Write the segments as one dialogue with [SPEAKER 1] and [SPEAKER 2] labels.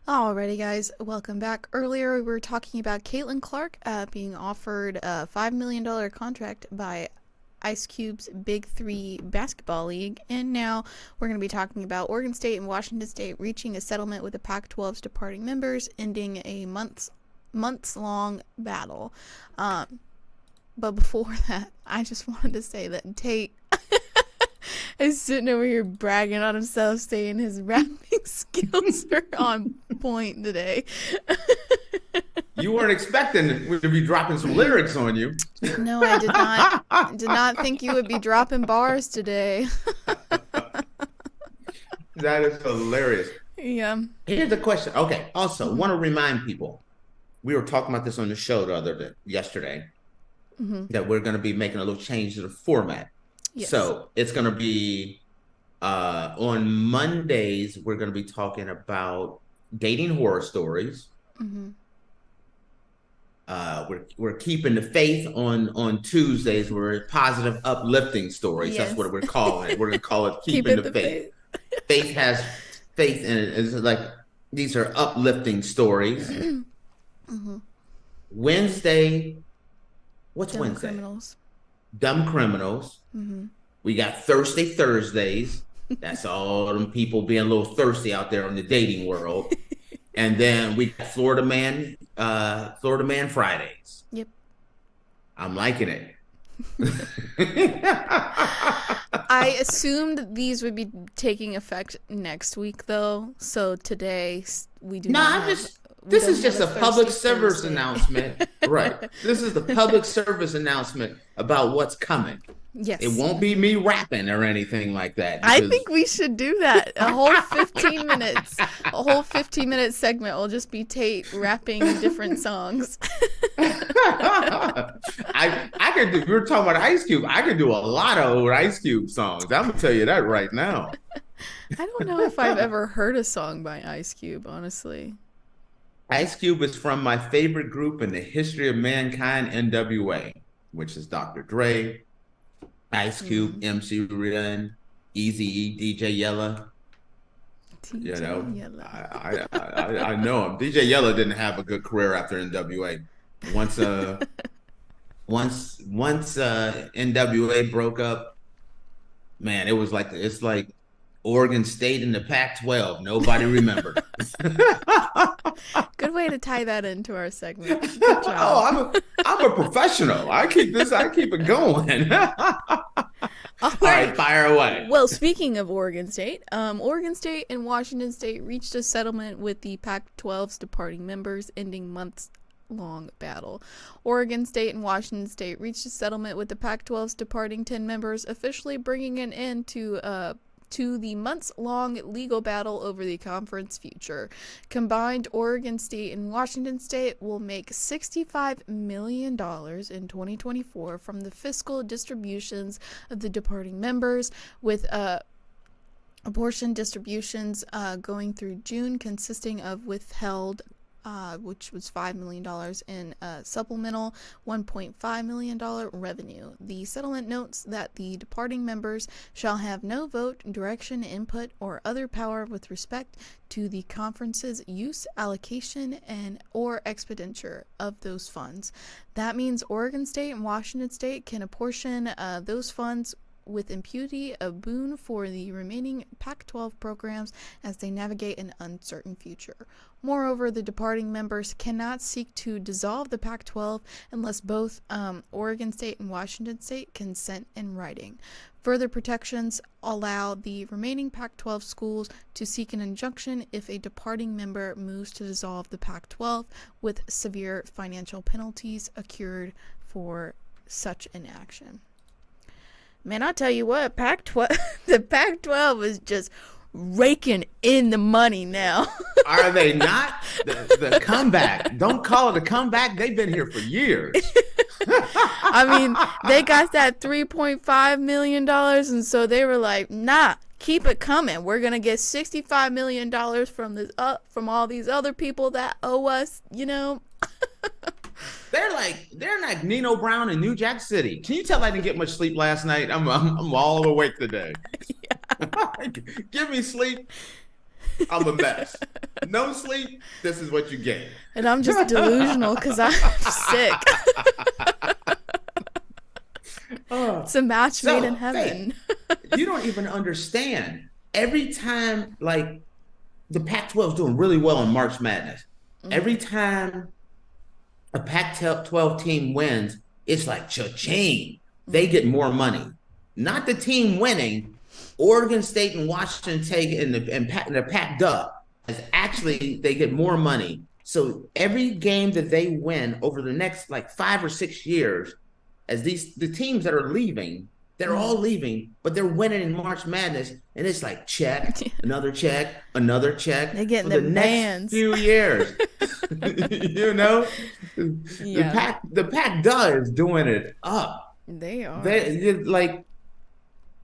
[SPEAKER 1] Alrighty, guys, welcome back. Earlier, we were talking about Caitlin Clark being offered a $5 million contract by Ice Cube's Big Three basketball league, and now we're going to be talking about Oregon State and Washington State reaching a settlement with the Pac-12's departing members, ending a months-long battle. But before that, I just wanted to say that Tate is sitting over here bragging on himself, saying his rapping skills are on point today.
[SPEAKER 2] You weren't expecting to be dropping some lyrics on you.
[SPEAKER 1] No, I did not. I did not think you would be dropping bars today.
[SPEAKER 2] That is hilarious.
[SPEAKER 1] Yeah.
[SPEAKER 2] Here's the question. Okay. Also, want to remind people, we were talking about this on the show yesterday, that we're going to be making a little change to the format.
[SPEAKER 1] Yes.
[SPEAKER 2] So it's going to be on Mondays, we're going to be talking about dating horror stories. We're keeping the faith on Tuesdays. We're positive, uplifting stories.
[SPEAKER 1] Yes.
[SPEAKER 2] That's what we're calling it. We're going to call it keeping the faith. Faith has faith in it. It's like these are uplifting stories. Wednesday, what's
[SPEAKER 1] Dumb
[SPEAKER 2] Wednesday?
[SPEAKER 1] Criminals.
[SPEAKER 2] Dumb Criminals. We got Thirsty Thursdays. That's all them people being a little thirsty out there in the dating world. And then we got Florida Man Fridays.
[SPEAKER 1] Yep.
[SPEAKER 2] I'm liking it.
[SPEAKER 1] I assumed these would be taking effect next week, though. So today we do not have...
[SPEAKER 2] This is just a public service announcement. Right. This is the public service announcement about what's coming.
[SPEAKER 1] Yes.
[SPEAKER 2] It won't be me rapping or anything like that.
[SPEAKER 1] I think we should do that. A whole 15 minutes. A whole 15-minute segment will just be Tate rapping different songs.
[SPEAKER 2] I could do, we were talking about Ice Cube. I could do a lot of old Ice Cube songs. I'm going to tell you that right now.
[SPEAKER 1] I don't know if I've ever heard a song by Ice Cube, honestly.
[SPEAKER 2] Ice Cube is from my favorite group in the history of mankind, NWA, which is Dr. Dre, Ice Cube, MC Ren, Eazy-E, DJ Yella. You know, I know him. DJ Yella didn't have a good career after NWA. Once NWA broke up, man, it's like Oregon State in the Pac-12. Nobody remembered.
[SPEAKER 1] Good way to tie that into our segment. Good job.
[SPEAKER 2] Oh, I'm a professional. I keep it going. All right, fire away.
[SPEAKER 1] Well, speaking of Oregon State, Oregon State and Washington State reached a settlement with the Pac-12's departing members, ending months-long battle. Oregon State and Washington State reached a settlement with the Pac-12's departing 10 members, officially bringing an end to the months-long legal battle over the conference future. Combined, Oregon State and Washington State will make $65 million in 2024 from the fiscal distributions of the departing members, with apportioned distributions going through June, consisting of withheld which was $5 million, in supplemental $1.5 million revenue. The settlement notes that the departing members shall have no vote, direction, input, or other power with respect to the conference's use, allocation, and or expenditure of those funds. That means Oregon State and Washington State can apportion those funds with impunity, a boon for the remaining Pac-12 programs as they navigate an uncertain future. Moreover, the departing members cannot seek to dissolve the Pac-12 unless both Oregon State and Washington State consent in writing. Further protections allow the remaining Pac-12 schools to seek an injunction if a departing member moves to dissolve the Pac-12, with severe financial penalties accrued for such an action. Man, I'll tell you what, Pac-12, the Pac-12 is just raking in the money now.
[SPEAKER 2] Are they not? The comeback. Don't call it a comeback. They've been here for years.
[SPEAKER 1] I mean, they got that $3.5 million, and so they were like, nah, keep it coming. We're going to get $65 million from all these other people that owe us, you know.
[SPEAKER 2] They're like Nino Brown in New Jack City. Can you tell I didn't get much sleep last night? I'm all awake today. Yeah. Give me sleep. I'm a mess. No sleep, this is what you get.
[SPEAKER 1] And I'm just delusional because I'm sick. It's a match made in heaven.
[SPEAKER 2] You don't even understand. Every time, like, the Pac-12 is doing really well in March Madness. Every time a Pac-12 team wins, it's like cha-ching. They get more money. Not the team winning. Oregon State and Washington State and the Pac-12 actually, they get more money. So every game that they win over the next like 5 or 6 years, as the teams that are leaving, they're all leaving, but they're winning in March Madness, and it's like check, another check, another check.
[SPEAKER 1] They get
[SPEAKER 2] for the next few years. You know, the Pac-12 is doing it up.
[SPEAKER 1] They are.
[SPEAKER 2] They like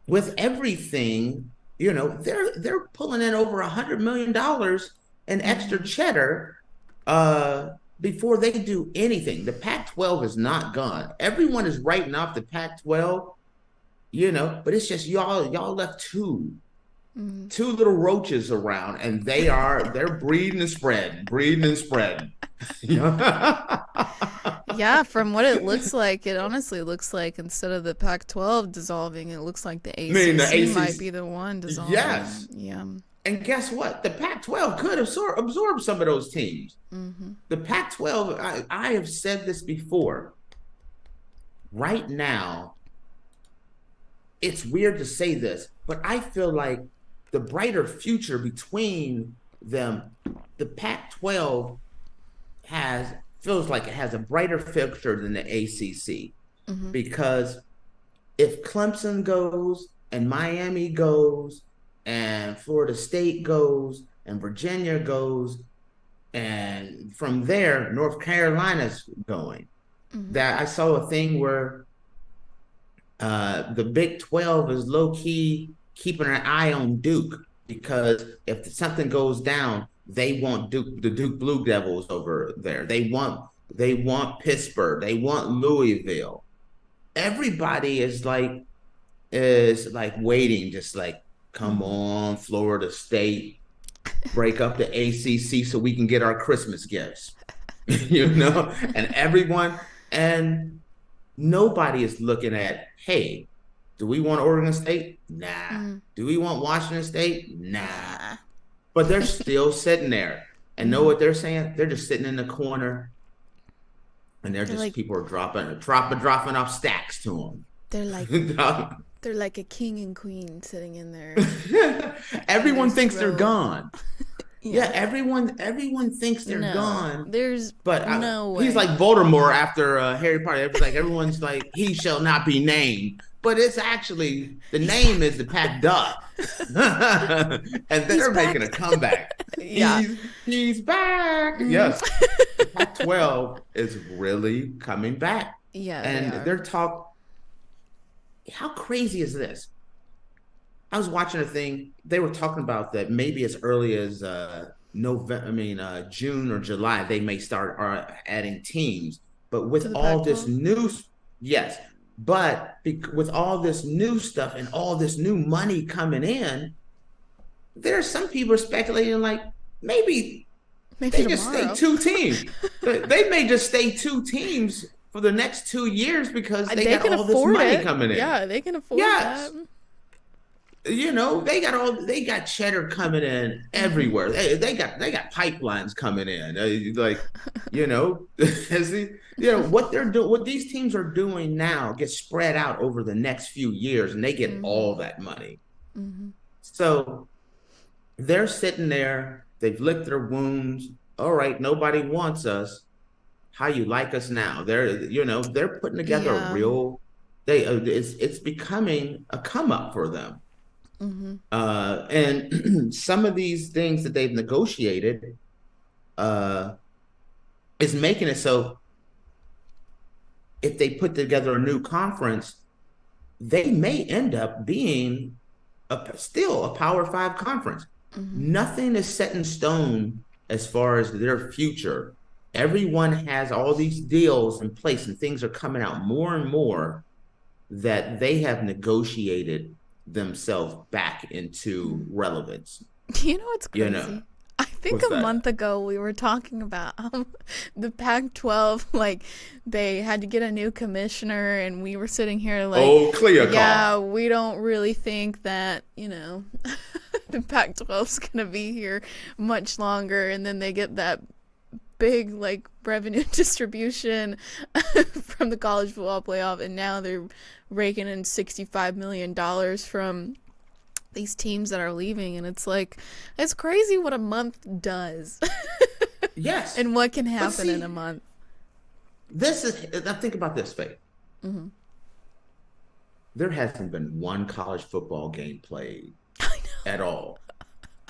[SPEAKER 2] with everything. You know, they're pulling in over $100 million in extra cheddar before they do anything. The Pac-12 is not gone. Everyone is writing off the Pac-12, you know, but it's just y'all left two little roaches around, and they're breeding and spreading.
[SPEAKER 1] Yeah, from what it looks like, it honestly looks like instead of the Pac-12 dissolving, it looks like the ACC might be the one dissolving.
[SPEAKER 2] Yes.
[SPEAKER 1] Yeah.
[SPEAKER 2] And guess what? The Pac-12 could absorb some of those teams. The Pac-12, I have said this before. Right now, it's weird to say this, but I feel like the brighter future between them, the Pac-12 feels like it has a brighter future than the ACC, because if Clemson goes and Miami goes and Florida State goes and Virginia goes, and from there North Carolina's going. That I saw a thing where the Big 12 is low-key keeping an eye on Duke, because if something goes down, they want the Duke Blue Devils over there. They want Pittsburgh. They want Louisville. Everybody is like waiting, just like, come on, Florida State, break up the ACC so we can get our Christmas gifts, you know? And nobody is looking at, hey, do we want Oregon State? Nah. Do we want Washington State? Nah. But they're still sitting there. And know what they're saying? They're just sitting in the corner, and they're just like, people are dropping off stacks to them.
[SPEAKER 1] They're like a king and queen sitting in there.
[SPEAKER 2] Everyone thinks they're gone. Yeah, everyone thinks they're gone.
[SPEAKER 1] But no way.
[SPEAKER 2] He's like Voldemort after Harry Potter. Everyone's like, he shall not be named. But it's actually, the name is the Pac-12. And they're making a comeback.
[SPEAKER 1] Yeah.
[SPEAKER 2] He's back. Yes. The Pac-12 is really coming back.
[SPEAKER 1] Yeah.
[SPEAKER 2] And how crazy is this? I was watching a thing. They were talking about that maybe as early as June or July, they may start adding teams. But with all this new, yes. But with all this new stuff and all this new money coming in, there are some people speculating like maybe they
[SPEAKER 1] tomorrow.
[SPEAKER 2] Just stay two teams. They may just stay two teams for the next 2 years because they got all this money coming in.
[SPEAKER 1] Yeah, they can afford that.
[SPEAKER 2] You know, they got cheddar coming in everywhere. They got pipelines coming in. Like, you know, what these teams are doing now gets spread out over the next few years, and they get all that money. So they're sitting there, they've licked their wounds. All right, nobody wants us. How you like us now? They're putting together a real. It's becoming a come up for them. And some of these things that they've negotiated is making it so if they put together a new conference, they may end up being still a Power 5 conference. Nothing is set in stone as far as their future. Everyone has all these deals in place, and things are coming out more and more that they have negotiated themselves back into relevance.
[SPEAKER 1] You know what's
[SPEAKER 2] You
[SPEAKER 1] crazy?
[SPEAKER 2] know,
[SPEAKER 1] I think
[SPEAKER 2] what's
[SPEAKER 1] a
[SPEAKER 2] that?
[SPEAKER 1] month ago we were talking about the Pac-12, like they had to get a new commissioner, and we were sitting here like,
[SPEAKER 2] Oh, clear
[SPEAKER 1] yeah,
[SPEAKER 2] call.
[SPEAKER 1] we don't really think that, the Pac-12's gonna be here much longer, and then they get that big like revenue distribution from the college football playoff, and now they're raking in $65 million from these teams that are leaving, and it's like, it's crazy what a month does.
[SPEAKER 2] Yes.
[SPEAKER 1] And what can
[SPEAKER 2] But
[SPEAKER 1] happen in
[SPEAKER 2] see,
[SPEAKER 1] a month.
[SPEAKER 2] now think about this, Faith.
[SPEAKER 1] Hmm.
[SPEAKER 2] There hasn't been one college football game played
[SPEAKER 1] I
[SPEAKER 2] at all.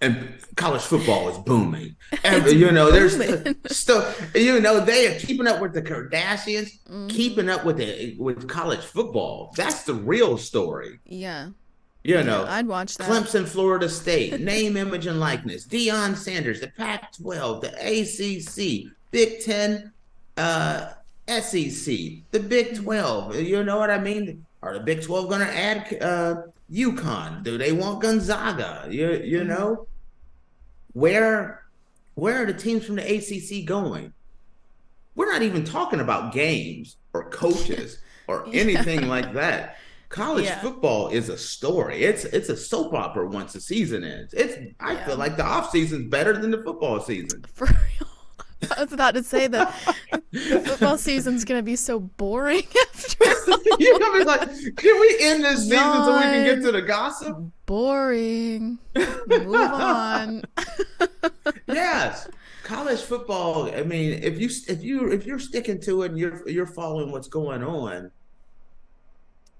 [SPEAKER 2] And college football is booming.
[SPEAKER 1] know. It's
[SPEAKER 2] There's
[SPEAKER 1] booming.
[SPEAKER 2] stuff, they are keeping up with the Kardashians,
[SPEAKER 1] Hmm.
[SPEAKER 2] keeping up with college football. That's the real story.
[SPEAKER 1] Yeah.
[SPEAKER 2] You
[SPEAKER 1] Yeah,
[SPEAKER 2] know,
[SPEAKER 1] I'd watch that.
[SPEAKER 2] Clemson, Florida State, name, image, and likeness. Deion Sanders, the Pac-12, the ACC, Big Ten, SEC, the Big
[SPEAKER 1] Mhm.
[SPEAKER 2] 12. You know what I mean? Are the Big 12 going to add UConn? Do they want Gonzaga? You
[SPEAKER 1] Mhm.
[SPEAKER 2] know, where where are the teams from the ACC going? We're not even talking about games or coaches or
[SPEAKER 1] Yeah.
[SPEAKER 2] anything like that. College
[SPEAKER 1] Yeah.
[SPEAKER 2] football is a story. It's a soap opera once the season ends. I
[SPEAKER 1] Yeah.
[SPEAKER 2] feel like the off season is better than the football season.
[SPEAKER 1] For real. I was about to say that the football season's gonna be so boring after
[SPEAKER 2] You're
[SPEAKER 1] all.
[SPEAKER 2] gonna be like, can we end this season so we can get to
[SPEAKER 1] Yawn.
[SPEAKER 2] the gossip?
[SPEAKER 1] Boring. Move on.
[SPEAKER 2] Yes. College football, I mean, if you're sticking to it and you're following what's going on,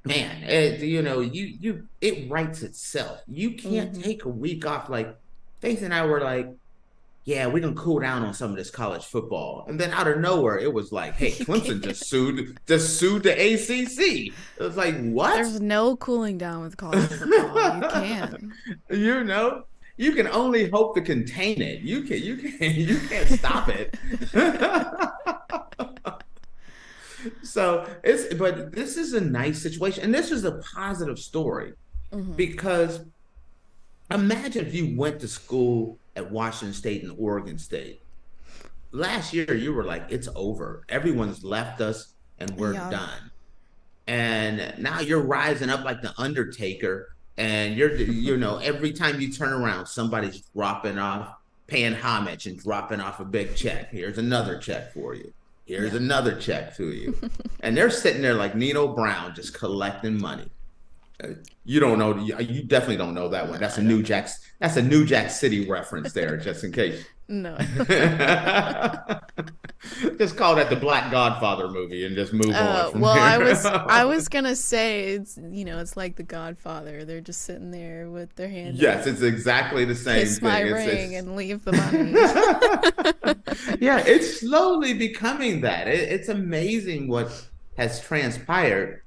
[SPEAKER 2] man, it writes itself. You can't
[SPEAKER 1] Hmm.
[SPEAKER 2] take a week off. Like Faith and I were like, yeah, we're gonna cool down on some of this college football. And then out of nowhere, it was like, hey,
[SPEAKER 1] You
[SPEAKER 2] Clemson
[SPEAKER 1] can't.
[SPEAKER 2] just sued the ACC. It was like, what?
[SPEAKER 1] There's no cooling down with college football. You can.
[SPEAKER 2] you know, you can only hope to contain it. You can't stop it. But this is a nice situation, and this is a positive story
[SPEAKER 1] Hmm.
[SPEAKER 2] because imagine if you went to school at Washington State and Oregon State. Last year, you were like, it's over. Everyone's left us and we're
[SPEAKER 1] Yeah.
[SPEAKER 2] done. And now you're rising up like the Undertaker. And every time you turn around, somebody's dropping off, paying homage and dropping off a big check. Here's another check for you. Here's
[SPEAKER 1] Yeah.
[SPEAKER 2] another check to you. And they're sitting there like Nino Brown, just collecting money. You don't know. You definitely don't know that
[SPEAKER 1] No,
[SPEAKER 2] one. That's a
[SPEAKER 1] I don't
[SPEAKER 2] New
[SPEAKER 1] know.
[SPEAKER 2] Jack. That's a New Jack City reference there, just in case.
[SPEAKER 1] No.
[SPEAKER 2] Just call that the Black Godfather movie and just move on from
[SPEAKER 1] Well, I
[SPEAKER 2] there.
[SPEAKER 1] was I was gonna say it's like The Godfather. They're just sitting there with their hand
[SPEAKER 2] Yes,
[SPEAKER 1] up,
[SPEAKER 2] it's exactly the same
[SPEAKER 1] kiss my
[SPEAKER 2] thing.
[SPEAKER 1] ring
[SPEAKER 2] It's
[SPEAKER 1] and leave the money.
[SPEAKER 2] yeah, it's slowly becoming that. It's amazing what has transpired.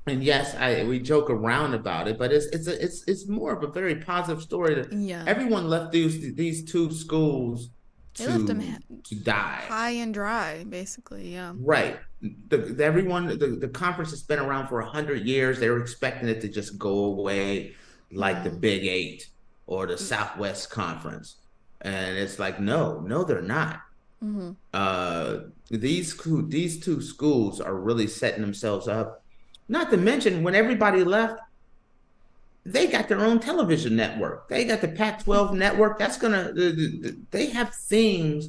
[SPEAKER 2] And yes, we joke around about it, but it's more of a very positive story that
[SPEAKER 1] Yeah,
[SPEAKER 2] everyone left these two schools
[SPEAKER 1] they left them
[SPEAKER 2] to die.
[SPEAKER 1] high and dry, basically. Yeah.
[SPEAKER 2] Right. The conference has been around for 100 years. They were expecting it to just go away like the
[SPEAKER 1] Hmm.
[SPEAKER 2] Big Eight or the Southwest Conference. And it's like, no, they're not.
[SPEAKER 1] Hmm.
[SPEAKER 2] These two schools are really setting themselves up. Not to mention, when everybody left, they got their own television network. They got the Pac-12 network. They have things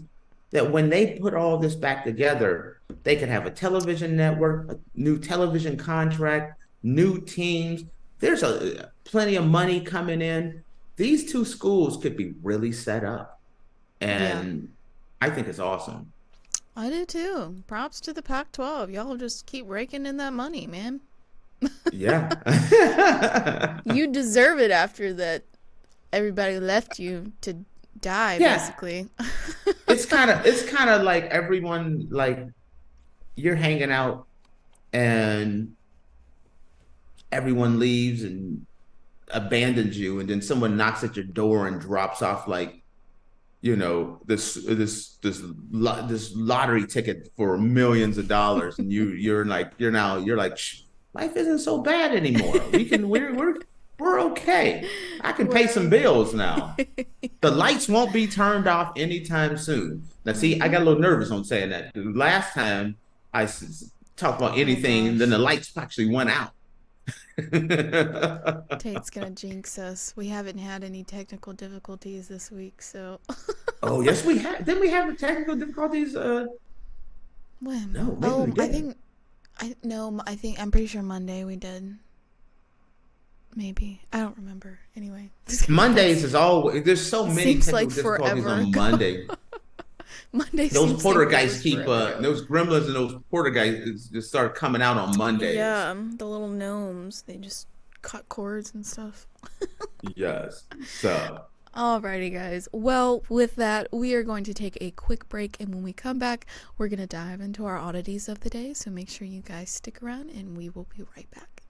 [SPEAKER 2] that when they put all this back together, they could have a television network, a new television contract, new teams. There's plenty of money coming in. These two schools could be really set up.
[SPEAKER 1] Yeah,
[SPEAKER 2] And I think it's awesome.
[SPEAKER 1] I do too. Props to the Pac-12. Y'all just keep raking in that money, man.
[SPEAKER 2] Yeah.
[SPEAKER 1] You deserve it after that. Everybody left you to die,
[SPEAKER 2] Yeah.
[SPEAKER 1] basically.
[SPEAKER 2] It's kind of like everyone, like, you're hanging out and everyone leaves and abandons you, and then someone knocks at your door and drops off like, this lottery ticket for millions of dollars, and you're like, life isn't so bad anymore. We're We're okay. I can pay some bills now. The lights won't be turned off anytime soon. Now, see, I got a little nervous on saying that. The last time I talked about anything, and then the lights actually went out.
[SPEAKER 1] Tate's gonna jinx us. We haven't had any technical difficulties this week, so.
[SPEAKER 2] Oh, yes, we have. Didn't we have technical difficulties?
[SPEAKER 1] When?
[SPEAKER 2] No, maybe we did.
[SPEAKER 1] I'm pretty sure Monday we did. Maybe. I don't remember. Anyway.
[SPEAKER 2] Mondays is always, there's so many
[SPEAKER 1] seems
[SPEAKER 2] technical
[SPEAKER 1] like
[SPEAKER 2] difficulties
[SPEAKER 1] forever
[SPEAKER 2] on
[SPEAKER 1] ago.
[SPEAKER 2] Monday.
[SPEAKER 1] Monday
[SPEAKER 2] Those
[SPEAKER 1] seems
[SPEAKER 2] porter
[SPEAKER 1] like
[SPEAKER 2] guys keep,
[SPEAKER 1] forever ago.
[SPEAKER 2] those gremlins and those porter guys just start coming out on Mondays.
[SPEAKER 1] Yeah, the little gnomes. They just cut cords and stuff.
[SPEAKER 2] Yes. So.
[SPEAKER 1] Alrighty, guys. Well, with that, we are going to take a quick break, and when we come back, we're going to dive into our oddities of the day. So make sure you guys stick around, and we will be right back.